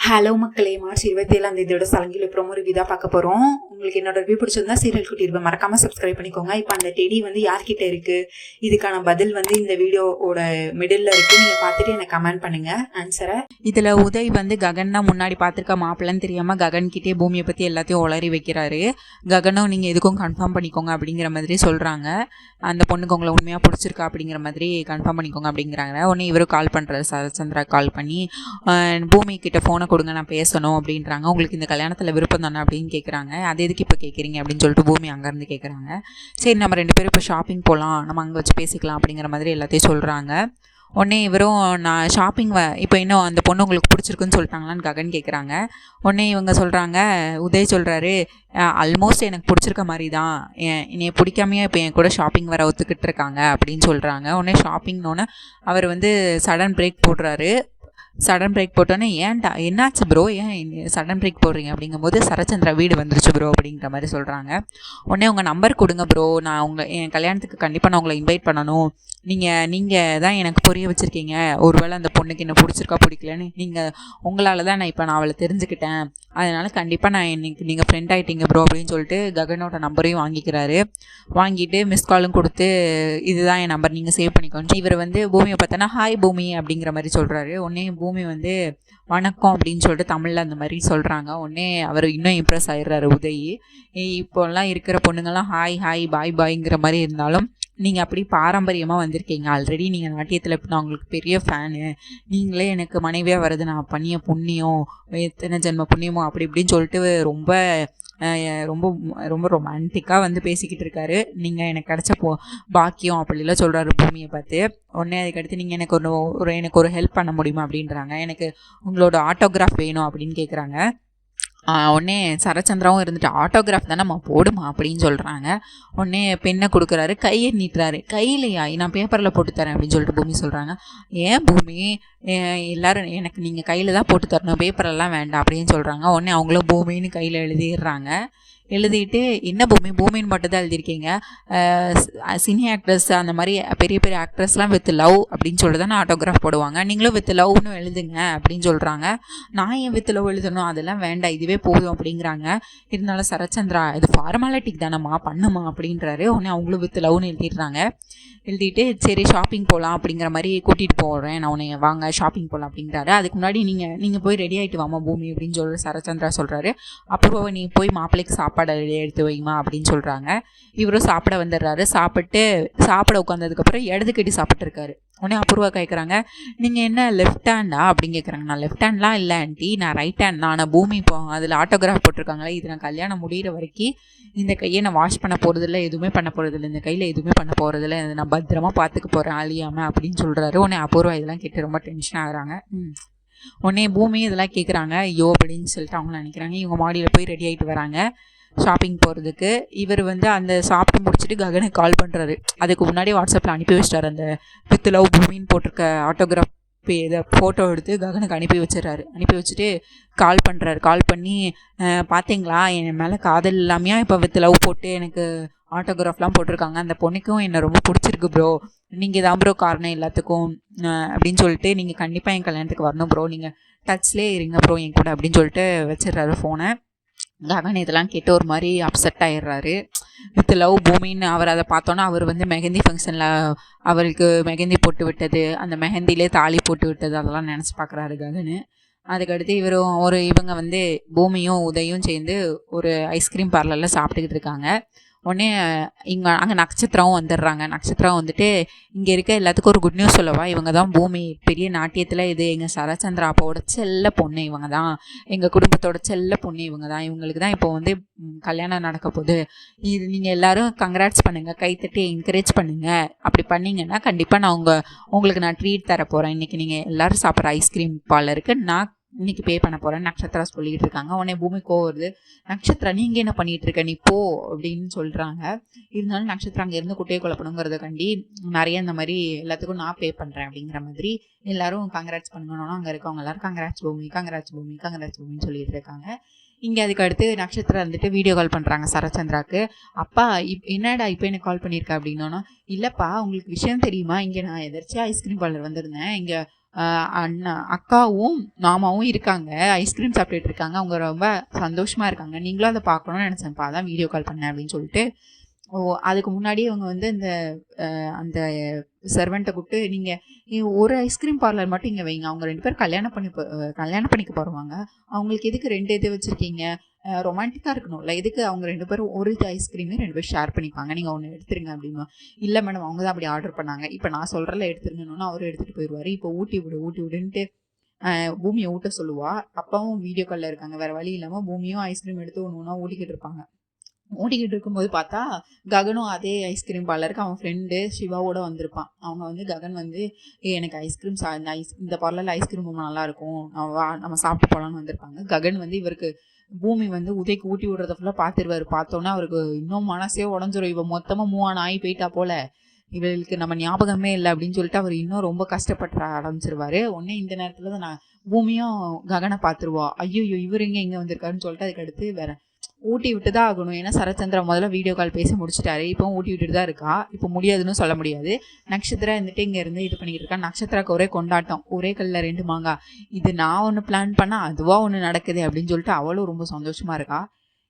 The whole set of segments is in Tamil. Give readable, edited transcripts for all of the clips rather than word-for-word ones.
ஹலோ மக்களே, மார்ச் 27 சலங்கில ப்ரோமோ ரிவ்யூ தான் பார்க்க போகிறோம். உங்களுக்கு என்னோட ரிவ்யூ பிடிச்சிருந்தா சீரியல் குட்டிருப்பேன் மறக்காமல் சப்ஸ்கிரைப் பண்ணிக்கோங்க. இப்போ அந்த டெடி யார்கிட்ட இருக்குது, இதுக்கான பதில் இந்த வீடியோவோட மிடில் இருக்குது. நீங்கள் பார்த்துட்டு எனக்கு கமெண்ட் பண்ணுங்கள் ஆன்சரை. இதில் உதய் ககன் தான் முன்னாடி பார்த்துருக்க மாப்பிள்ளன்னு தெரியாமல் ககன்கிட்டே பூமியை பற்றி எல்லாத்தையும் உளறி வைக்கிறாரு. ககனும் நீங்கள் எதுக்கும் கன்ஃபார்ம் பண்ணிக்கோங்க அப்படிங்கிற மாதிரி சொல்கிறாங்க. அந்த பொண்ணுக்கு உங்களை உண்மையாக பிடிச்சிருக்கா அப்படிங்கிற மாதிரி கன்ஃபார்ம் பண்ணிக்கோங்க அப்படிங்கிறாங்க. உடனே இவரும் கால் பண்ணுறாரு, சரச்சந்திரா கால் பண்ணி பூமி கிட்ட ஃபோனை கொடுங்க, நான் பேசணும் அப்படின்றாங்க. உங்களுக்கு இந்த கல்யாணத்தில் விருப்பம் தானே அப்படின்னு கேட்குறாங்க. அது எதுக்கு இப்போ கேட்குறீங்க அப்படின்னு சொல்லிட்டு பூமி அங்கேருந்து கேட்குறாங்க. சரி, நம்ம 2 பேரும் இப்போ ஷாப்பிங் போகலாம், நம்ம அங்கே வச்சு பேசிக்கலாம் அப்படிங்கிற மாதிரி எல்லாத்தையும் சொல்கிறாங்க. உடனே இவரும் நான் ஷாப்பிங் இப்போ இன்னும் அந்த பொண்ணு உங்களுக்கு பிடிச்சிருக்குன்னு சொல்லிட்டாங்களான்னு ககன் கேட்குறாங்க. உடனே இவங்க சொல்கிறாங்க, உதய் சொல்கிறாரு, ஆல்மோஸ்ட் எனக்கு பிடிச்சிருக்க மாதிரி தான், என்னை பிடிக்காமையே இப்போ என் கூட ஷாப்பிங் வர ஒத்துக்கிட்டு இருக்காங்க அப்படின்னு சொல்கிறாங்க. உடனே ஷாப்பிங்னோன்னு அவர் சடன் பிரேக் போடுறாரு. சடன் பிரேக் போட்டோன்னே, ஏன்டா என்னாச்சு ப்ரோ, ஏன் சடன் பிரேக் போடுறீங்க அப்படிங்கும்போது, சரச்சந்திரா வீடு வந்துருச்சு ப்ரோ அப்படிங்கிற மாதிரி சொல்கிறாங்க. உடனே உங்கள் நம்பர் கொடுங்க ப்ரோ, நான் என் கல்யாணத்துக்கு கண்டிப்பாக நான் உங்களை இன்வைட் பண்ணணும், நீங்கள் தான் எனக்கு புரிய வச்சுருக்கீங்க, ஒருவேளை அந்த பொண்ணுக்கு என்ன பிடிச்சிருக்கா பிடிக்கலன்னு உங்களால் தான் நான் அவளை தெரிஞ்சுக்கிட்டேன், அதனால் கண்டிப்பாக நீங்கள் ஃப்ரெண்ட் ஆகிட்டீங்க ப்ரோ அப்படின்னு சொல்லிட்டு ககனோட நம்பரையும் வாங்கிக்கிறாரு. வாங்கிட்டு மிஸ் காலும் கொடுத்து, இதுதான் என் நம்பர், நீங்கள் சேவ் பண்ணிக்கோங்க. இவர் பூமியை பார்த்தோன்னா ஹாய் பூமி அப்படிங்கிற மாதிரி சொல்கிறாரு. உடனே பூமி வணக்கம் அப்படின்னு சொல்லிட்டு தமிழில் அந்த மாதிரி சொல்கிறாங்க. உடனே அவர் இன்னும் இம்ப்ரெஸ் ஆகிடுறாரு உதய். இப்போல்லாம் இருக்கிற பொண்ணுங்கள்லாம் ஹாய் ஹாய் பாய் பாய்ங்கிற மாதிரி இருந்தாலும் நீங்கள் அப்படி பாரம்பரியமாக வந்திருக்கீங்க, ஆல்ரெடி நீங்கள் நாட்டியத்தில் நான் உங்களுக்கு பெரிய ஃபேனு, நீங்களே எனக்கு மனைவியாக வர்றது நான் பண்ணிய புண்ணியம், எத்தனை ஜென்ம புண்ணியமோ அப்படி இப்படின்னு சொல்லிட்டு ரொம்ப ரொம்ப ரொம்ப ரொமான்டிக்காக பேசிக்கிட்டு இருக்காரு. நீங்கள் எனக்கு கிடச்ச பாக்கியம் அப்படிலாம் சொல்கிறாரு பூமியை பார்த்து. உடனே அதுக்கடுத்து நீங்கள் எனக்கு ஒரு ஹெல்ப் பண்ண முடியுமா அப்படின்றாங்க. எனக்கு உங்களோட ஆட்டோகிராஃப் வேணும் அப்படின்னு கேட்குறாங்க. உடனே சரச்சந்திராவும் இருந்துட்டு, ஆட்டோகிராஃப் தானே நம்ம போடுமா அப்படின்னு சொல்கிறாங்க. உடனே பெண்ணை கொடுக்குறாரு, கையை நீட்டுறாரு. கையிலையா, நான் பேப்பரில் போட்டு தரேன் அப்படின்னு சொல்லிட்டு பூமி சொல்கிறாங்க. ஏன் பூமி, எல்லோரும் எனக்கு நீங்கள் கையில் தான் போட்டு தரணும், பேப்பரெல்லாம் வேண்டாம் அப்படின்னு சொல்கிறாங்க. உடனே அவங்களும் பூமின்னு கையில் எழுதிடுறாங்க. எழுதிட்டு, என்ன பூமின்னு மட்டும் தான் எழுதியிருக்கீங்க, சினி ஆக்ட்ரஸ் அந்த மாதிரி பெரிய பெரிய ஆக்ட்ரஸ்லாம் வித் லவ் அப்படின்னு சொல்லிட்டு தான் ஆட்டோகிராஃப் போடுவாங்க, நீங்களும் வித் லவ்னு எழுதுங்க அப்படின்னு சொல்கிறாங்க. நான் ஏன் வித் லவ் எழுதணும், அதெல்லாம் வேண்டாம், இதுவே போதும் அப்படிங்கிறாங்க. இருந்தாலும் சரச்சந்திரா, இது ஃபார்மாலிட்டிக்கு தானம்மா, பண்ணுமா அப்படின்றாரு. உடனே அவங்களும் வித் லவ்னு எழுதிடுறாங்க. எழுதிட்டு, சரி ஷாப்பிங் போகலாம் அப்படிங்கிற மாதிரி கூட்டிகிட்டு போகிறேன், நான் உன்னை வாங்க ஷாப்பிங் போகலாம் அப்படிங்கிறாரு. அதுக்கு முன்னாடி நீங்கள் போய் ரெடி ஆகிட்டு வாமா பூமி அப்படின்னு சொல்லி சரச்சந்திரா சொல்கிறாரு. அப்புறம் நீ போய் மாப்பிள்ளைக்கு சாப்பாடு ரெடி எடுத்து வைமா அப்படின்னு சொல்கிறாங்க. இவரும் சாப்பிட வந்துடுறாரு. சாப்பிட உட்காந்ததுக்கப்புறம் இடது கட்டி சாப்பிட்டுருக்காரு. உடனே அபூர்வா கேட்குறாங்க, நீங்கள் என்ன லெஃப்ட் ஹேண்டா அப்படின்னு கேட்குறாங்க. நான் லெஃப்ட் ஹேண்ட்லாம் இல்லை ஆண்டி, நான் ரைட் ஹேண்ட் தான். நான் பூமி இப்போ அதில் ஆட்டோகிராஃப் போட்டிருக்காங்களே, இது நான் கல்யாணம் முடிகிற வரைக்கும் இந்த கையை நான் வாஷ் பண்ண போகிறதில்ல, எதுவுமே பண்ண போகிறதில்ல, இந்த கையில் எதுவுமே பண்ண போகிறதில்ல, நான் பத்திரமா பார்த்துக்க போகிறேன் அழியாமல் அப்படின்னு சொல்கிறாரு. உடனே அபூர்வா இதெல்லாம் கேட்டு ரொம்ப டென்ஷன் ஆகுறாங்க. உடனே பூமி இதெல்லாம் கேட்குறாங்க, ஐயோ அப்படின்னு சொல்லிட்டு அவங்களும் நினைக்கிறாங்க. இவங்க மாடியில் போய் ரெடி ஆகிட்டு வராங்க ஷாப்பிங் போகிறதுக்கு. இவர் அந்த சாப்பிட்டு முடிச்சுட்டு ககனுக்கு கால் பண்ணுறாரு. அதுக்கு முன்னாடி வாட்ஸ்அப்பில் அனுப்பி வச்சிட்டாரு, அந்த வித் லவ் பூமின்னு போட்டிருக்க ஆட்டோகிராஃப் இதை ஃபோட்டோ எடுத்து ககனுக்கு அனுப்பி வச்சிடறாரு. அனுப்பி வச்சுட்டு கால் பண்ணுறாரு. கால் பண்ணி, பார்த்தீங்களா என் மேலே காதல் இல்லாமையா இப்போ வித் லவ் போட்டு எனக்கு ஆட்டோகிராஃப்லாம் போட்டிருக்காங்க, அந்த பொண்ணுக்கும் என்னை ரொம்ப பிடிச்சிருக்கு ப்ரோ, நீங்கள் தான் ப்ரோ காரணம் எல்லாத்துக்கும் அப்படின்னு சொல்லிட்டு, நீங்கள் கண்டிப்பாக என் கல்யாணத்துக்கு வரணும் ப்ரோ, நீங்கள் டச்லேயே இருங்க ப்ரோ என் கூட அப்படின்னு சொல்லிட்டு வச்சிடுறாரு ஃபோனை. ககன் இதெல்லாம் கேட்டு ஒரு மாதிரி அப்செட் ஆகிடுறாரு. வித் லவ் பூமின்னு அவர் அதை பார்த்தோன்னா, அவர் மெஹந்தி ஃபங்க்ஷனில் அவருக்கு மெஹந்தி போட்டு விட்டது, அந்த மெஹந்திலே தாலி போட்டு விட்டது, அதெல்லாம் நினச்சி பார்க்குறாரு ககனு. அதுக்கடுத்து இவங்க பூமியும் உதயும் சேர்ந்து ஒரு ஐஸ்கிரீம் பார்லரில் சாப்பிட்டுக்கிட்டு இருக்காங்க. உடனே அங்கே நட்சத்திரம் வந்துடுறாங்க. நட்சத்திரம் இங்கே இருக்க எல்லாத்துக்கும் ஒரு குட் நியூஸ் சொல்லவா, இவங்க தான் பூமி, பெரிய நாட்டியத்தில் இது எங்கள் சரச்சந்திரா அப்பாவோட செல்ல பொண்ணு, இவங்க தான் எங்கள் குடும்பத்தோட செல்ல பொண்ணு, இவங்க தான், இவங்களுக்கு தான் இப்போ கல்யாணம் நடக்க போகுது, இது நீங்கள் எல்லோரும் கங்க்ராட்ஸ் பண்ணுங்கள், கைத்தட்டி என்கரேஜ் பண்ணுங்கள், அப்படி பண்ணிங்கன்னா கண்டிப்பாக நான் உங்களுக்கு நான் ட்ரீட் தர போகிறேன், இன்றைக்கி நீங்கள் எல்லோரும் சாப்பிட்ற ஐஸ்கிரீம் பார்லருக்கு நான் இன்னைக்கு பே பண்ண போகிறேன் நட்சத்திரா சொல்லிகிட்டு இருக்காங்க. உடனே பூமி வருது, நட்சத்திரா நீங்கள் என்ன பண்ணிகிட்டு இருக்க, நீ போ அப்படின்னு சொல்கிறாங்க. இருந்தாலும் நட்சத்திரம் அங்கேருந்து குட்டையை குழப்பணுங்கிறத கண்டி நிறைய இந்த மாதிரி எல்லாத்துக்கும் நான் பே பண்ணுறேன் அப்படிங்கிற மாதிரி எல்லாரும் கங்க்ராட்ஸ் பண்ணணும்னா அங்கே இருக்கவங்க எல்லாரும் கங்க்ராட்ஸ் பூமி கங்க்ராட்ஸ் பூமி கங்க்ராட்ஸ் பூமின்னு சொல்லிட்டு இருக்காங்க. இங்கே அதுக்கு அடுத்து நட்சத்திரம் வீடியோ கால் பண்ணுறாங்க சரச்சந்திராவுக்கு. அப்பா என்னடா இப்போ எனக்கு கால் பண்ணியிருக்கேன் அப்படின்னோன்னா, இல்லைப்பா உங்களுக்கு விஷயம் தெரியுமா, இங்கே நான் எதிர்ச்சியாக ஐஸ்கிரீம் பார்லர் வந்திருந்தேன், இங்கே அக்காவும் மாமாவும் இருக்காங்க, ஐஸ்கிரீம் சாப்பிட்டுட்டு இருக்காங்க. அவங்க ரொம்ப சந்தோஷமாக இருக்காங்க. நீங்களும் அதை பார்க்கணும்னு நினச்சேன்ப்பா, அதான் வீடியோ கால் பண்ணேன் அப்படின்னு சொல்லிட்டு. அதுக்கு முன்னாடியே அவங்க வந்து அந்த சர்வெண்ட்டை கூப்பிட்டு, நீங்கள் ஒரு ஐஸ்கிரீம் பார்லர் மட்டும் இங்கே வைங்க, அவங்க 2 பேரும் கல்யாணம் பண்ணிக்க போகிறவங்க, அவங்களுக்கு எதுக்கு 2 இது வச்சுருக்கீங்க, ரொமான்டிக்காக இருக்கணும்ல, எதுக்கு அவங்க 2 பேரும் ஒரு ஐஸ்கிரீமே 2 பேரும் ஷேர் பண்ணிப்பாங்க, நீங்கள் ஒன்று எடுத்துருங்க அப்படின்னா. இல்லை மேடம், அவங்க தான் அப்படி ஆர்டர் பண்ணாங்க, இப்போ நான் சொல்கிறல எடுத்துருங்கன்னு அவரும் எடுத்துகிட்டு போயிடுவார். இப்போ ஊட்டி விடுன்ட்டு பூமியை ஊட்ட சொல்லுவா. அப்பாவும் வீடியோ காலில் இருக்காங்க, வேறு வழி இல்லாமல் பூமியும் ஐஸ்கிரீம் எடுத்து ஒன்று ஒன்றா ஊட்டிக்கிட்டு இருப்பாங்க. ஓட்டிக்கிட்டு இருக்கும்போது பார்த்தா ககனும் அதே ஐஸ்கிரீம் பார்லருக்கு அவன் ஃப்ரெண்டு சிவாவோட வந்திருப்பான். அவங்க வந்து ககன் வந்து எனக்கு ஐஸ்கிரீம் இந்த பார்லரில் ஐஸ்கிரீம் ரொம்ப நல்லாயிருக்கும், நம்ம சாப்பிட்டு போகலான்னு வந்திருப்பாங்க. ககன் வந்து இவருக்கு பூமி வந்து உதய்க்கு ஊட்டி விடுறத ஃபுல்லாக பார்த்துருவார். பார்த்தோன்னா அவருக்கு இன்னும் மனசே உடஞ்சிரும், இவன் மொத்தமாக மூவான ஆகி போயிட்டா போல, இவளுக்கு நம்ம ஞாபகமே இல்லை அப்படின்னு சொல்லிட்டு அவர் இன்னும் ரொம்ப கஷ்டப்பட்டு ஆரம்பிச்சிருவாரு. உடனே இந்த நேரத்தில் தான் நான் பூமியும் ககனை பார்த்துருவா. ஐயோ இவர் இங்கே வந்திருக்காருன்னு சொல்லிட்டு அதுக்கு அடுத்து வேற ஊட்டி விட்டு தான் ஆகணும். ஏன்னா சரச்சந்திரா முதல்ல வீடியோ கால் பேசி முடிச்சிட்டாரு, இப்போ ஊட்டி விட்டுட்டு தான் இருக்கா. இப்போ முடியாதுன்னு சொல்ல முடியாது. நட்சத்திரா இருந்துட்டு இங்கே இருந்து இது பண்ணிக்கிட்டு இருக்கா. நட்சத்திராக்கு ஒரே கொண்டாட்டம், ஒரே கல்லில் 2 மாங்காய், இது நான் ஒன்று பிளான் பண்ணால் அதுவாக ஒன்று நடக்குது அப்படின்னு சொல்லிட்டு அவளும் ரொம்ப சந்தோஷமாக இருக்கா.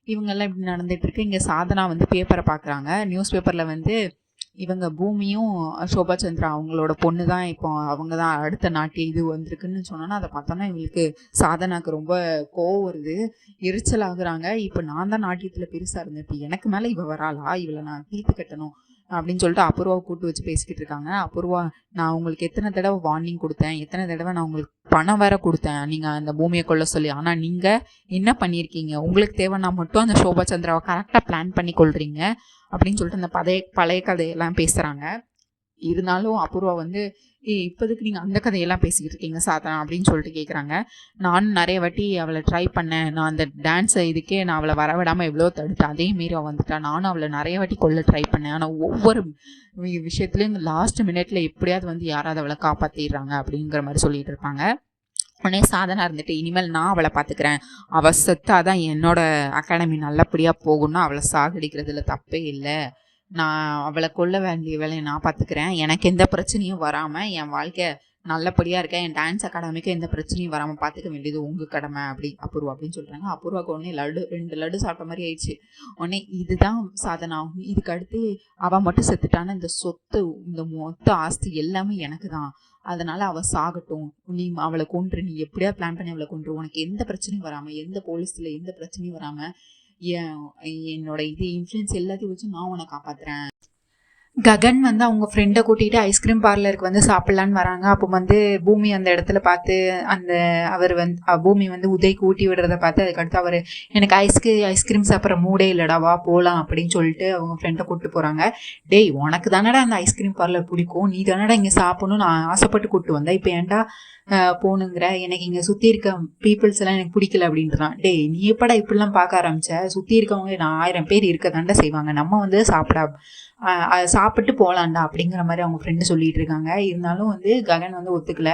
இவங்கெல்லாம் இப்படி நடந்துட்டு இருக்கு. இங்கே சாதனா வந்து பேப்பரை பார்க்குறாங்க. நியூஸ் பேப்பரில் வந்து இவங்க பூமியும் சோபா சந்திரா அவங்களோட பொண்ணு தான், இப்போ அவங்க தான் அடுத்த நாட்டிய இது வந்திருக்குன்னு சொன்னோன்னா அதை பார்த்தோன்னா இவங்களுக்கு சாதனாக்கு ரொம்ப கோவம் வருது, எரிச்சல் ஆகுறாங்க. இப்போ நான் தான் நாட்டியத்தில் பெருசாக இருந்தேன், இப்போ எனக்கு மேலே இவ வராளா, இவளை நான் தீர்த்து கட்டணும் அப்படின்னு சொல்லிட்டு அபூர்வாவை கூப்பிட்டு வச்சு பேசிக்கிட்டு இருக்காங்க. அபூர்வா, நான் உங்களுக்கு எத்தனை தடவை வார்னிங் கொடுத்தேன், எத்தனை தடவை நான் உங்களுக்கு பணம் வேற கொடுத்தேன் நீங்கள் அந்த பூமியை கொள்ள சொல்லி, ஆனால் நீங்கள் என்ன பண்ணியிருக்கீங்க, உங்களுக்கு தேவைன்னா மட்டும் அந்த சோபா சந்திராவை கரெக்டாக பிளான் பண்ணி கொள்றீங்க அப்படின்னு சொல்லிட்டு அந்த பழைய கதையெல்லாம் பேசுகிறாங்க. இருந்தாலும் அபூர்வா வந்து இப்போதுக்கு நீங்கள் அந்த கதையெல்லாம் பேசிக்கிட்டு இருக்கீங்க சாதனா அப்படின்னு சொல்லிட்டு கேட்குறாங்க. நானும் நிறைய வாட்டி அவளை ட்ரை பண்ணேன், நான் அந்த டான்ஸை இதுக்கே நான் அவளை வரவிடாமல் எவ்வளோ தடுத்தேன், அதே மாரி அவள் வந்துட்டா. நானும் அவளை நிறைய வாட்டி கொள்ள ட்ரை பண்ணேன், ஆனால் ஒவ்வொரு விஷயத்துலையும் லாஸ்ட் மினிட்ல எப்படியாவது வந்து யாராவது அவளை காப்பாற்றிடுறாங்க அப்படிங்கிற மாதிரி சொல்லிட்டு இருப்பாங்க. உடனே சாதனா இருந்துட்டு, இனிமேல் நான் அவளை பார்த்துக்கிறேன், அவள் செத்தாதான் என்னோட அகாடமி நல்லபடியாக போகணும்னா அவளை சாகடிக்கிறதுல தப்பே இல்லை, நான் அவளை கொல்ல வேண்டிய வேலையை நான் பார்த்துக்கிறேன், எனக்கு எந்த பிரச்சனையும் வராமல் என் வாழ்க்கை நல்லபடியாக இருக்கேன், என் டான்ஸ் அகாடமிக்கு எந்த பிரச்சனையும் வராமல் பார்த்துக்க வேண்டியது உங்கள் கடமை அப்படி அபூர்வா அப்படின்னு சொல்கிறாங்க. அபூர்வாக்கு உடனே 2 லட்டு சாப்பிட்ட மாதிரி ஆயிடுச்சு. உடனே இதுதான் சாதனா, இதுக்கு அடுத்து அவள் மட்டும் செத்துட்டான இந்த சொத்து, இந்த மொத்த ஆஸ்தி எல்லாமே எனக்கு தான், அதனால அவள் சாகட்டும், நீ அவளை கொன்று, நீ எப்படியா பிளான் பண்ணி அவளை கொன்று, உனக்கு எந்த பிரச்சனையும் வராமல், எந்த போலீஸில் எந்த பிரச்சனையும் வராமல் என்னோட இது இன்ஃப்ளூயன்ஸ் எல்லாத்தையும் வச்சு நான் உன்னை காப்பாற்றுறேன். ககன் வந்து அவங்க ஃப்ரெண்டை கூட்டிகிட்டு ஐஸ்கிரீம் பார்லருக்கு வந்து சாப்பிட்லான்னு வராங்க. அப்போ வந்து பூமி அந்த இடத்துல பார்த்து அவர் வந்து பூமி வந்து உதய்க்கு ஊட்டி விடுறத பார்த்து அதுக்கடுத்து அவர் எனக்கு ஐஸ்கிரீம் சாப்பிட்ற மூடே இல்லைடா, வா போகலாம் அப்படின்னு சொல்லிட்டு அவங்க ஃப்ரெண்டை கூப்பிட்டு போகிறாங்க. டேய், உனக்கு தானடா அந்த ஐஸ்கிரீம் பார்லர் பிடிக்கும், நீ தானடா இங்கே சாப்பிடணும் நான் ஆசைப்பட்டு கூப்பிட்டு வந்தேன், இப்போ ஏன்டா போகணுங்கிற, எனக்கு இங்கே சுற்றி இருக்க பீப்புள்ஸ் எல்லாம் எனக்கு பிடிக்கல அப்படின்றான். டேய், நீ எப்படா இப்படிலாம் பார்க்க ஆரம்பிச்ச, சுற்றி இருக்கவங்க 1000 பேர் இருக்க தாண்டா செய்வாங்க, நம்ம வந்து சாப்பிட்டு போகலாண்டா அப்படிங்கிற மாதிரி அவங்க ஃப்ரெண்டு சொல்லிட்டு இருக்காங்க. இருந்தாலும் வந்து ககன் வந்து ஒத்துக்கல.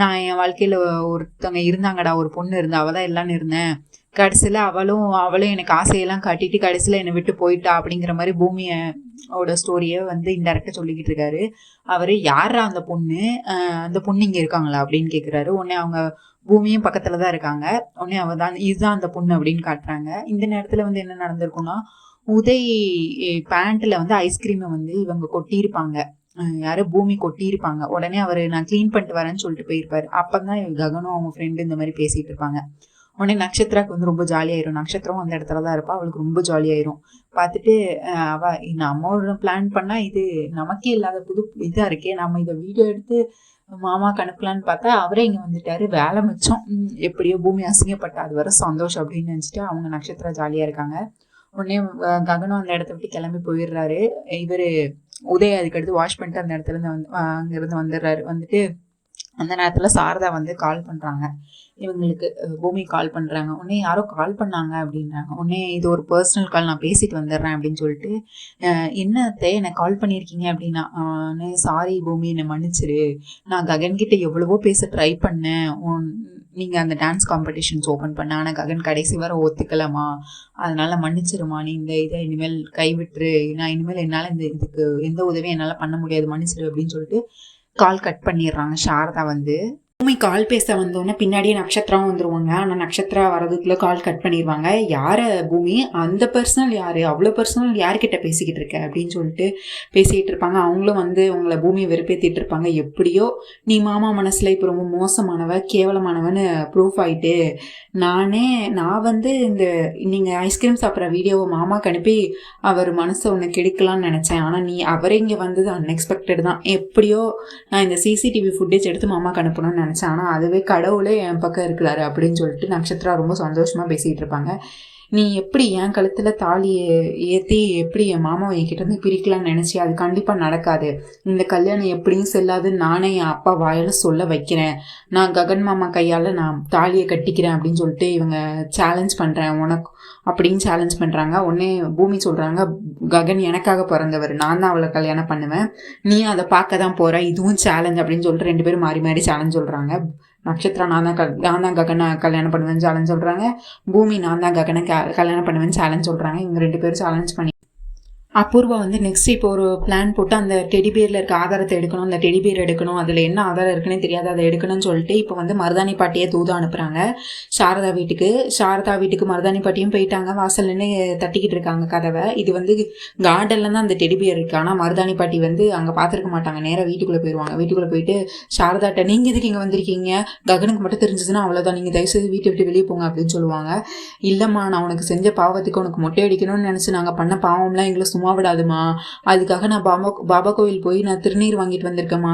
நான் என் வாழ்க்கையில் ஒருத்தவங்க இருந்தாங்கடா, ஒரு பொண்ணு இருந்தா, அவள் தான் எல்லான்னு இருந்தேன், கடைசியில் அவளும் எனக்கு ஆசையெல்லாம் காட்டிட்டு கடைசியில் என்னை விட்டு போயிட்டா அப்படிங்கிற மாதிரி பூமியோட ஸ்டோரியை வந்து இன்டெரக்டாக சொல்லிக்கிட்டு இருக்காரு. அவர் யாரா அந்த பொண்ணு இங்கே இருக்காங்களா அப்படின்னு கேட்குறாரு. உடனே அவங்க பூமியும் பக்கத்தில் தான் இருக்காங்க. உடனே அவள் தான் இதுதான் அந்த பொண்ணு அப்படின்னு காட்டுறாங்க. இந்த நேரத்தில் வந்து என்ன நடந்திருக்குன்னா, உதய் பேண்ட்டில் வந்து ஐஸ்கிரீமை வந்து இவங்க கொட்டியிருப்பாங்க, யாரும் பூமி கொட்டியிருப்பாங்க. உடனே அவர் நான் க்ளீன் பண்ணிட்டு வரேன்னு சொல்லிட்டு போயிருப்பார். அப்போ தான் ககனும் அவங்க ஃப்ரெண்டு இந்த மாதிரி பேசிகிட்டு இருப்பாங்க. உடனே நட்சத்திராக்கு வந்து ரொம்ப ஜாலியாயிரும். நட்சத்திரம் அந்த இடத்துல தான் இருப்பா, அவளுக்கு ரொம்ப ஜாலியாயிரும். பார்த்துட்டு நம்ம ஒரு பிளான் பண்ணால் இது நமக்கே இல்லாத புது இதாக இருக்கே, நம்ம இதை வீடியோ எடுத்து மாமாக்கு அனுப்பலான்னு பார்த்தா அவரே இங்கே வந்துட்டாரு, வேலை மிச்சம், எப்படியோ பூமி அசிங்கப்பட்டா அது வர சந்தோஷம் அப்படின்னு நினச்சிட்டு அவங்க நட்சத்திரா ஜாலியாக இருக்காங்க. உடனே ககனும் அந்த இடத்த விட்டு கிளம்பி போயிடுறாரு. இவர் உதய் அதுக்கடுத்து வாஷ் பண்ணிட்டு அந்த இடத்துல இருந்து அங்கேருந்து வந்துடுறாரு. வந்துட்டு அந்த நேரத்தில் சாரதா வந்து கால் பண்ணுறாங்க இவங்களுக்கு, பூமி கால் பண்ணுறாங்க. உடனே யாரோ கால் பண்ணாங்க அப்படின்றாங்க. உடனே இது ஒரு பர்சனல் கால், நான் பேசிட்டு வந்துடுறேன் அப்படின்னு சொல்லிட்டு, என்னத்தை எனக்கு கால் பண்ணியிருக்கீங்க அப்படின்னா, சாரி பூமி, என்னை மன்னிச்சிரு, நான் ககன்கிட்ட எவ்வளவோ பேச ட்ரை பண்ணேன், நீங்கள் அந்த டான்ஸ் காம்படிஷன்ஸ் ஓப்பன் பண்ண, ஆனால் ககன் கடைசி வர ஒத்துக்கலாமா, அதனால் மன்னிச்சிருமா, நீ இந்த இதை இனிமேல் கைவிட்டுரு, நான் இனிமேல் என்னால் இதுக்கு எந்த உதவியும் என்னால் பண்ண முடியாது, மன்னிச்சிரு அப்படின்னு சொல்லிட்டு கால் கட் பண்ணிடுறாங்க சாரதா வந்து. பூமி கால் பேச வந்தோடனே பின்னாடியே நட்சத்திரம் வந்துருவாங்க. ஆனால் நட்சத்திரா வரதுக்குள்ளே கால் கட் பண்ணிடுவாங்க. யாரை பூமி, அந்த பர்சனல் யார், அவ்வளோ பர்சனல் யார்கிட்ட பேசிக்கிட்டு இருக்க அப்படின்னு சொல்லிட்டு பேசிக்கிட்டு இருப்பாங்க. அவங்களும் வந்து உங்களை பூமியை வெறுப்பேற்றிட்டு இருப்பாங்க. எப்படியோ நீ மாமா மனசில் இப்போ ரொம்ப மோசமானவ கேவலமானவன்னு ப்ரூஃப் ஆகிட்டு நான் வந்து இந்த நீங்கள் ஐஸ்கிரீம் சாப்பிட்ற வீடியோவை மாமாக்கு அனுப்பி அவர் மனசை ஒன்று கெடுக்கலான்னு நினச்சேன். ஆனால் நீ அவரே இங்கே வந்தது அன்எக்ஸ்பெக்டட் தான். எப்படியோ நான் இந்த சிசிடிவி ஃபுட்டேஜ் எடுத்து மாமாக்கு அனுப்பணும்னு நினச்சேன். ஆனால் அதுவே கடவுளே என் பக்கம் இருக்கிறாரு அப்படின்னு சொல்லிட்டு நட்சத்திரா ரொம்ப சந்தோஷமாக பேசிகிட்டு இருப்பாங்க. நீ எப்படி என் கழுத்தில் தாலியை ஏற்றி எப்படி என் மாமாவை என்கிட்ட இருந்து பிரிக்கலாம்னு நினச்சி, அது கண்டிப்பாக நடக்காது. இந்த கல்யாணம் எப்படியும் செல்லாது. நானே என் அப்பா வாயால் சொல்ல வைக்கிறேன். நான் ககன் மாமா கையால் நான் தாலியை கட்டிக்கிறேன் அப்படின்னு சொல்லிட்டு இவங்க சேலஞ்ச் பண்ணுறேன் உனக்கு அப்படின்னு சேலஞ்ச் பண்ணுறாங்க. உடனே பூமி சொல்கிறாங்க, ககன் எனக்காக பிறந்தவர், நான் தான் அவளை கல்யாணம் பண்ணுவேன், நீ அதை பார்க்க தான் போகிற, இதுவும் சேலஞ்ச் அப்படின்னு சொல்லிட்டு 2 பேரும் மாறி மாறி சேலஞ்ச் சொல்கிறாங்க. நட்சத்திரம் நான் தான் ககனை கல்யாணம் பண்ணுவேன்னு சேலஞ்ச் சொல்கிறாங்க. பூமி நான் தான் ககனை கல்யாணம் பண்ணுவேன்னு சேலஞ்ச் சொல்கிறாங்க. இவங்க 2 பேரும் சேலஞ்ச் பண்ணி அபூர்வா வந்து நெக்ஸ்ட் இப்போ ஒரு பிளான் போட்டு அந்த டெடிபேரில் இருக்க ஆதாரத்தை எடுக்கணும், அந்த டெடிபேர் எடுக்கணும், அதில் என்ன ஆதாரம் இருக்குன்னே தெரியாது, அதை எடுக்கணும்னு சொல்லிட்டு இப்போ வந்து மருதாணி பாட்டியை தூதம் அனுப்புகிறாங்க சாரதா வீட்டுக்கு மருதாணி பாட்டியும் போயிட்டாங்க. வாசல் நின்று தட்டிக்கிட்டு இருக்காங்க கதவை. இது வந்து கார்டனில் தான் அந்த டெடிபேர் இருக்குது. ஆனால் மருதாணி பாட்டி வந்து அங்கே பார்த்துருக்க மாட்டாங்க, நேராக வீட்டுக்குள்ளே போயிடுவாங்க. வீட்டுக்குள்ளே போயிட்டு சாரதாட்ட, நீங்கள் எதுக்கு இங்கே வந்திருக்கீங்க, ககனுக்கு மட்டும் தெரிஞ்சதுன்னா அவ்வளோதான், நீங்கள் தயவுசெய்து வீட்டை விட்டு வெளியே போங்க அப்படின்னு சொல்லுவாங்க. இல்லைம்மா, நான் உனக்கு செஞ்ச பாவத்துக்கு உனக்கு மொட்டை அடிக்கணும்னு நினச்சி நாங்கள் பண்ண பாவம்லாம் எங்களை சும்மா விடாதுமா, அதுக்காக நான் பாபா கோவில் போய் நான் திருநீர் வாங்கிட்டு வந்திருக்கேம்மா.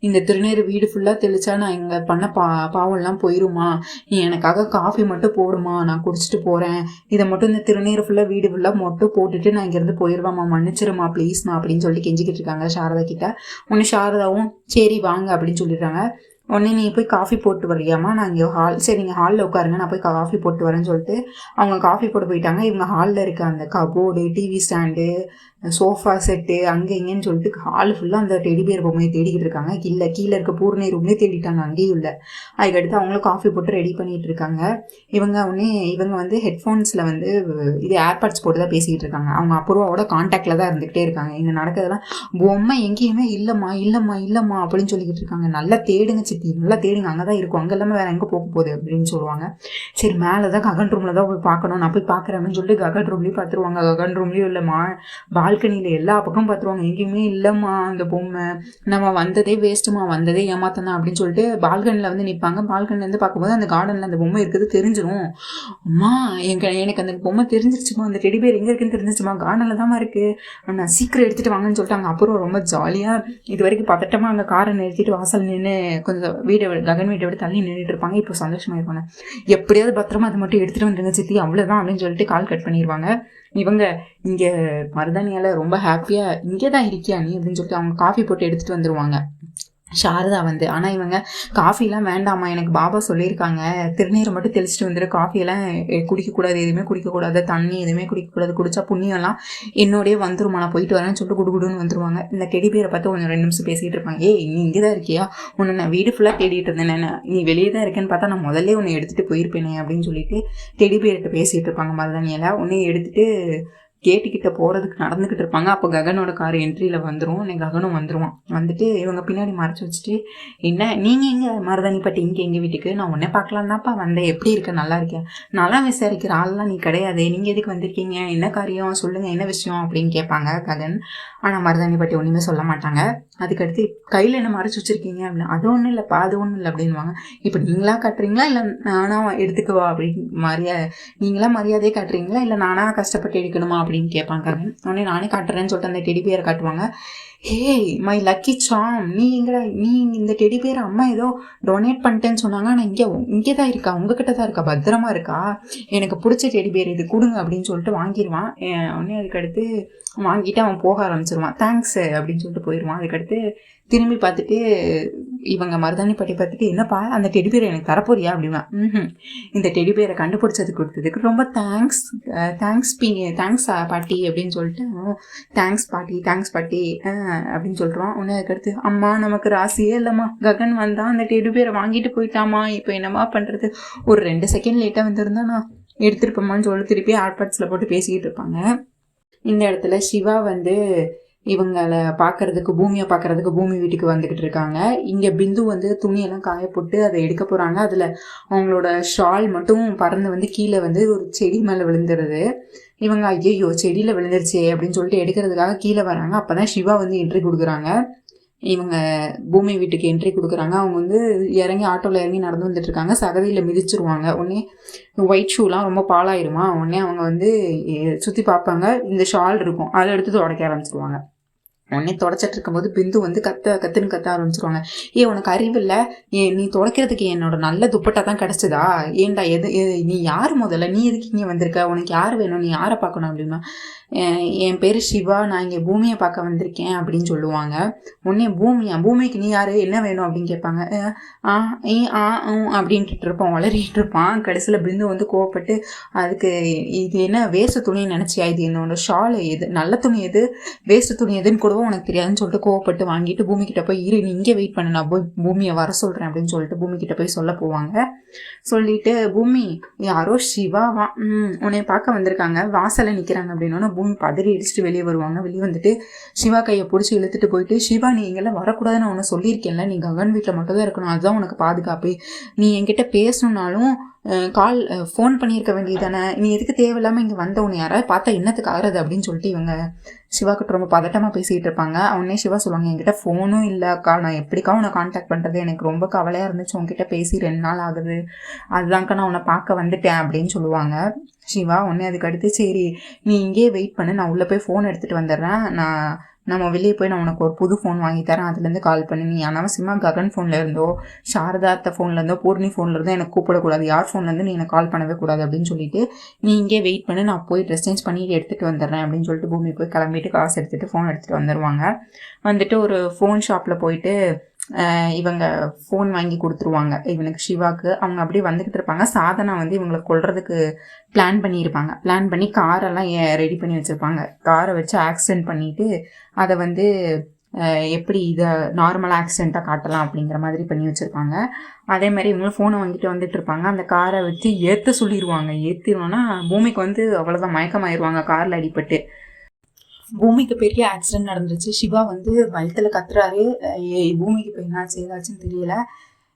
இந்த திருநீர் வீடு ஃபுல்லாக தெளிச்சா நான் இங்கே பண்ண பாவம்லாம் போயிருமா, நீ எனக்காக காஃபி மட்டும் போடுமா, நான் குடிச்சிட்டு போகிறேன், இதை மட்டும் இந்த திருநீர் ஃபுல்லாக வீடு ஃபுல்லாக மட்டும் போட்டுட்டு நான் இங்கேருந்து போயிடுவாம்மா, மன்னிச்சிருமா ப்ளீஸ்மா அப்படின்னு சொல்லி கெஞ்சிக்கிட்டு இருக்காங்க சாரதா கிட்ட. ஒன்று சாரதாவும் சரி வாங்க அப்படின்னு சொல்லிடுறாங்க. உடனே நீ போய் காஃபி போட்டு வரியாமா, நான் இங்கே சரி நீங்கள் ஹாலில் உட்காருங்க, நான் போய் காஃபி போட்டு வரேன்னு சொல்லிட்டு அவங்க காஃபி போட்டு போயிட்டாங்க. இவங்க ஹாலில் இருக்க அந்த cupboard, TV stand, sofa set அங்கே இங்கேன்னு சொல்லிட்டு ஹால் ஃபுல்லாக அந்த டெடிபியர் பொம்மையை தேடிக்கிட்டு இருக்காங்க. இல்லை கீழே இருக்க பூர்ணை ரூம்லேயே தேடிட்டாங்க, அங்கேயும் இல்லை. அதுக்கடுத்து அவங்களும் காஃபி போட்டு ரெடி பண்ணிகிட்டு இருக்காங்க. இவங்க வந்து ஹெட்ஃபோன்ஸில் வந்து இது ஏர்பாட்ஸ் போட்டு தான் பேசிக்கிட்டு இருக்காங்க. அவங்க அபூர்வாவோட கான்டாக்டில் தான் இருந்துக்கிட்டே இருக்காங்க. இங்கே நடக்கிறதெல்லாம் பொம்மை எங்கேயுமே இல்லைம்மா அப்படின்னு சொல்லிக்கிட்டு இருக்காங்க. நல்லா தேடுங்க சித்தி, நல்லா தேடுங்க, அங்கே தான் இருக்கும், அங்கே இல்லாமல் வேறு எங்கே போக போகுது அப்படின்னு சொல்லுவாங்க. சரி மேலே தான் ககன் ரூமில் தான் போய் பார்க்கணும், நான் போய் பார்க்குறேன் அப்படின்னு சொல்லிட்டு ககன் ரூம்லேயும் பார்த்துருவாங்க. ககன் ரூம்லேயும் இல்லைம்மா, பால்கனியில் எல்லா பக்கம் பார்த்துருவாங்க, எங்கேயுமே இல்லைம்மா அந்த பொம்மை, நம்ம வந்ததே வேஸ்ட்டுமா, வந்ததே ஏமாத்தனா அப்படின்னு சொல்லிட்டு பால்கனியில் வந்து நிற்பாங்க. பால்கனிலேருந்து பார்க்கும்போது அந்த கார்டனில் அந்த பொம்மை இருக்குது தெரிஞ்சிடும். அம்மா எனக்கு அந்த பொம்மை தெரிஞ்சிருச்சுமா, அந்த டெடிபேர் எங்கே இருக்குன்னு தெரிஞ்சிருச்சுமா, கார்டனில் தான் இருக்குது, நான் சீக்கிரம் எடுத்துகிட்டு வாங்கன்னு சொல்லிட்டாங்க. அப்புறம் ரொம்ப ஜாலியாக இது வரைக்கும் பதட்டமாக அங்கே காரை நிறுத்திட்டு வாசல் நின்று கொஞ்சம் ககன் வீட்டை விட தள்ளி நின்றுட்டு இருப்பாங்க. இப்போ சந்தோஷமாக இருப்பாங்க. எப்படியாவது பத்திரமா அதை மட்டும் எடுத்துகிட்டு வந்துருங்க சித்தி, அவ்வளோதான் அப்படின்னு சொல்லிட்டு கால் கட் பண்ணிடுவாங்க. இவங்க இங்கே மருதாணியால் ரொம்ப ஹாப்பியாக இங்கே தான் இருக்கியா நீ அப்படின்னு சொல்லிட்டு அவங்க காஃபி போட்டு எடுத்துகிட்டு வந்துடுவாங்க சாரதா வந்து. ஆனால் இவங்க காஃபிலாம் வேண்டாமா, எனக்கு பாபா சொல்லியிருக்காங்க திருநீரை மட்டும் தெளிச்சிட்டு வந்துடு, காஃபியெல்லாம் குடிக்கக்கூடாது, எதுவுமே குடிக்கக்கூடாது, தண்ணி எதுவுமே குடிக்கக்கூடாது, குடித்தா புண்ணியம்லாம் என்னோடய வந்துருமா, நான் போயிட்டு வரேன்னு சொல்லிட்டு குடுகுடுன்னு வந்துருவாங்க. இந்த டெடிபேரை பார்த்து கொஞ்சம் 2 நிமிஷம் பேசிகிட்டு இருப்பாங்க. நீ இங்கே தான் இருக்கியா, உன்னை நான் வீடு ஃபுல்லாக தேடிட்டு இருந்தேன், நீ வெளியே தான் இருக்கேன்னு பார்த்தா நான் முதல்ல உன்னை எடுத்துகிட்டு போயிருப்பேனே அப்படின்னு சொல்லிட்டு டெடிபேர்கிட்ட பேசிகிட்டு இருப்பாங்க மருதாணியில். உன்னை எடுத்துகிட்டு கேட்டுக்கிட்ட போகிறதுக்கு நடந்துக்கிட்டு இருப்பாங்க. அப்போ ககனோட கார் என்ட்ரியில் வந்துடும். உடனே ககனும் வந்துடுவான். வந்துட்டு இவங்க பின்னாடி மறைச்சி வச்சுட்டு, என்ன நீங்கள் எங்கே மருதாணி பாட்டி இங்கே எங்கள் வீட்டுக்கு, நான் உடனே பார்க்கலான்னாப்பா வந்தேன், எப்படி இருக்க, நல்லா இருக்கேன், நல்லா விசாரிக்கிற ஆள்லாம் நீ கிடையாது, நீங்கள் எதுக்கு வந்திருக்கீங்க, என்ன காரியம் சொல்லுங்கள், என்ன விஷயம் அப்படின்னு கேட்பாங்க ககன். ஆனால் மருதாணி பாட்டி ஒன்றுமே சொல்ல மாட்டாங்க. அதுக்கடுத்து கையில் என்ன மறைச்சி வச்சுருக்கீங்க அப்படின்னு, அது ஒன்றும் இல்லைப்பா, அது ஒன்றும் இல்லை அப்படின்வாங்க. இப்போ நீங்களா காட்டுறீங்களா இல்லை நானா எடுத்துக்குவா அப்படின்னு நீங்களா மரியாதையே காட்டுறீங்களா இல்லை நானா கஷ்டப்பட்டு எடுக்கணுமா அப்படின்னு கேட்பாங்க. உடனே நானே காட்டுறேன்னு சொல்லிட்டு அந்த டெடிபியரை காட்டுவாங்க. ஹே மை லக்கி சாம், நீ இந்த டெடிபியரை அம்மா ஏதோ டொனேட் பண்ணிட்டேன்னு சொன்னாங்க, ஆனால் இங்கே தான் இருக்கா, உங்ககிட்ட தான் இருக்கா, பத்திரமா இருக்கா, எனக்கு பிடிச்ச டெடிபியர் இது கொடுங்க அப்படின்னு சொல்லிட்டு வாங்கிடுவான். உடனே அதுக்கடுத்து வாங்கிட்டு அவன் போக ஆரம்பிச்சிருவான். தேங்க்ஸ் அப்படின்னு சொல்லிட்டு போயிடுவான். அதுக்கடுத்து திரும்பி பார்த்துட்டு இவங்க மருதாணி பாட்டி பார்த்துட்டு, என்னப்பா அந்த டெடிபேரை எனக்கு தரப்போறியா அப்படின்னா, இந்த டெடிபேரை கண்டுபிடிச்சதுக்கு கொடுத்ததுக்கு ரொம்ப தேங்க்ஸ் பாட்டி அப்படின்னு சொல்லிட்டு, தேங்க்ஸ் பாட்டி அப்படின்னு சொல்கிறோம். உடனே அதுக்கடுத்து, அம்மா நமக்கு ராசியே இல்லைம்மா, ககன் வந்தான் அந்த டெடிபேரை வாங்கிட்டு போயிட்டாமா, இப்போ என்னம்மா பண்ணுறது, ஒரு 2 செகண்ட் லேட்டாக வந்திருந்தா நான் எடுத்துருப்பேம்மான்னு சொல்லி திருப்பி ஏர்பாட்ஸில் போட்டு பேசிக்கிட்டு இருப்பாங்க. இந்த இடத்துல சிவா வந்து இவங்களை பார்க்கறதுக்கு பூமி வீட்டுக்கு வந்துக்கிட்டு இருக்காங்க. இங்கே பிந்து வந்து துணியெல்லாம் காய போட்டு அதை எடுக்க போகிறாங்க. அதில் அவங்களோட ஷால் மட்டும் பறந்து வந்து கீழே வந்து ஒரு செடி மேலே விழுந்துருது. இவங்க ஐயோ செடியில் விழுந்துருச்சே அப்படின்னு சொல்லிட்டு எடுக்கிறதுக்காக கீழே வராங்க. அப்போ தான் சிவா வந்து என்ட்ரி கொடுக்குறாங்க. இவங்க பூமி வீட்டுக்கு என்ட்ரி கொடுக்குறாங்க. அவங்க வந்து இறங்கி ஆட்டோவில் இறங்கி நடந்து வந்துட்டு இருக்காங்க. சகதியில் மிதிச்சிருவாங்க. உடனே ஒயிட் ஷூலாம் ரொம்ப பாலாயிருமா. உடனே அவங்க வந்து சுற்றி பார்ப்பாங்க. இந்த ஷால் இருக்கும், அதை எடுத்து உடைக்க ஆரம்பிச்சிருவாங்க. உடனே தொடச்சிட்டு இருக்கும்போது பிந்து வந்து கத்துன்னு கத்த ஆரம்பிச்சிருவாங்க. உனக்கு அறிவு இல்லை, நீ துடைக்கிறதுக்கு என்னோட நல்ல துப்பட்டா தான் கிடச்சிதா? ஏன்டா நீ யார் முதல்ல? நீ எதுக்கு இங்கே வந்திருக்க? உனக்கு யார் வேணும்? நீ யாரை பார்க்கணும்? அப்படின்னா என் பேர் சிவா, நான் இங்கே பூமியை பார்க்க வந்திருக்கேன் அப்படின்னு சொல்லுவாங்க. உடனே பூமிக்கு நீ யார், என்ன வேணும் அப்படின்னு கேட்பாங்க. அப்படின்ட்டு இருப்பான், வளரிட்டு இருப்பான். கடைசியில் பிந்து வந்து கோவப்பட்டு, அதுக்கு இது என்ன வேஸ்ட் துணின்னு நினச்சியா? இது என்னோட ஷால் எது, நல்ல துணி எது, வேஸ்ட் துணி எதுன்னு கூட உனக்கு தெரியாதுன்னு சொல்லிட்டு கோவப்பட்டு வாங்கிட்டு பூமிக்கிட்ட போய் நீ இங்கே வெயிட் பண்ணு, நான் போய் பூமியை வர சொல்கிறேன் அப்படின்னு சொல்லிட்டு பூமிக்கிட்ட போய் சொல்ல போவாங்க. சொல்லிட்டு பூமி யாரோ சிவாவா உன்னை பார்க்க வந்திருக்காங்க, வாசலை நிற்கிறாங்க அப்படின்னா பூமி பதறி அடிச்சுட்டு வெளியே வருவாங்க. வெளியே வந்துட்டு சிவா கையை பிடிச்சி இழுத்துட்டு போயிட்டு, சிவா நீ இங்கெல்லாம் வரக்கூடாதுன்னு நான் உன்னை சொல்லியிருக்கேன்ல, நீ ககன் வீட்டில் மட்டும் தான் இருக்கணும், அதுதான் உனக்கு பாதுகாப்பு. நீ என்கிட்ட பேசணுன்னாலும் ஃபோன் பண்ணியிருக்க வேண்டியதானே, நீ எதுக்கு தேவையில்லாமல் இங்கே வந்த, உன்னை யாராவது பார்த்தா என்னத்துக்கு ஆகிறது அப்படின்னு சொல்லிட்டு இவங்க சிவாக்கிட்ட ரொம்ப பதட்டமாக பேசிகிட்டு இருப்பாங்க. அவனே சிவா சொல்லுவாங்க, என்கிட்ட ஃபோனும் இல்லைக்கா, நான் எப்படிக்கா உன்னை கான்டாக்ட் பண்ணுறது, எனக்கு ரொம்ப கவலையாக இருந்துச்சு, உன்கிட்ட பேசி 2 நாள் ஆகுது, அதுதான்க்கா நான் உன்னை பார்க்க வந்துட்டேன் அப்படின்னு சொல்லுவாங்க சிவா. உடனே அதுக்கு அடுத்து சரி நீ இங்கேயே வெயிட் பண்ணு, நான் உள்ளே போய் ஃபோன் எடுத்துகிட்டு வந்துடுறேன், நம்ம வெளியே போய் நான் உனக்கு ஒரு புது ஃபோன் வாங்கி தரேன், அதுலேருந்து கால் பண்ணி நீ அனாவசியமாக ககன் ஃபோனில் இருந்தோ சாரதா அத்தை ஃபோனில் இருந்தோ பூர்ணி ஃபோனில் இருந்தோ எனக்கு கூப்பிடக்கூடாது, யார் ஃபோன்லேருந்து நீ எனக்கு கால் பண்ணவே கூடாது அப்படின்னு சொல்லிட்டு நீ இங்கே வெயிட் பண்ணி நான் போய் ட்ரெஸ் சேஞ்ச் பண்ணி எடுத்துகிட்டு வந்துடுறேன் அப்படின்னு சொல்லிட்டு பூமி போய் கிளம்பிட்டு காசு எடுத்துகிட்டு ஃபோன் எடுத்துகிட்டு வந்துடுவாங்க. வந்துட்டு ஒரு ஃபோன் ஷாப்பில் போயிட்டு இவங்க ஃபோன் வாங்கி கொடுத்துருவாங்க இவனுக்கு சிவாக்கு. அவங்க அப்படியே வந்துக்கிட்டு இருப்பாங்க. சாதனா வந்து இவங்களை கொல்றதுக்கு பிளான் பண்ணி காரெல்லாம் ரெடி பண்ணி வச்சுருப்பாங்க. காரை வச்சு ஆக்சிடென்ட் பண்ணிவிட்டு அதை வந்து எப்படி இதை நார்மலாக ஆக்சிடெண்ட்டாக காட்டலாம் அப்படிங்கிற மாதிரி பண்ணி வச்சுருப்பாங்க. அதே மாதிரி இவங்களும் ஃபோனை வாங்கிட்டு வந்துட்டு இருப்பாங்க. அந்த காரை வச்சு ஏற்றிடுவோன்னா பூமிக்கு வந்து அவ்வளோதான் மயக்கமாயிருவாங்க காரில் அடிபட்டு. பூமிக்கு பெரிய ஆக்சிடென்ட் நடந்துருச்சு. சிவா வந்து பயத்தில் கத்துறாரு. பூமிக்கு இப்போ என்னாச்சு ஏதாச்சுன்னு தெரியல.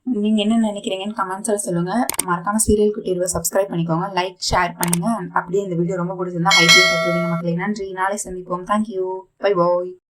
நீங்கள் என்ன நினைக்கிறீங்கன்னு கமெண்ட்ஸில் சொல்லுங்கள். மறக்காமல் சீரியல் குட்டீர்வை சப்ஸ்கிரைப் பண்ணிக்கோங்க, லைக் ஷேர் பண்ணுங்கள். அப்படியே இந்த வீடியோ ரொம்ப பிடிச்சிருந்தா ஹைட்லேயும் மக்களே. நன்றி, நாளை சந்திப்போம். Thank you, bye bye.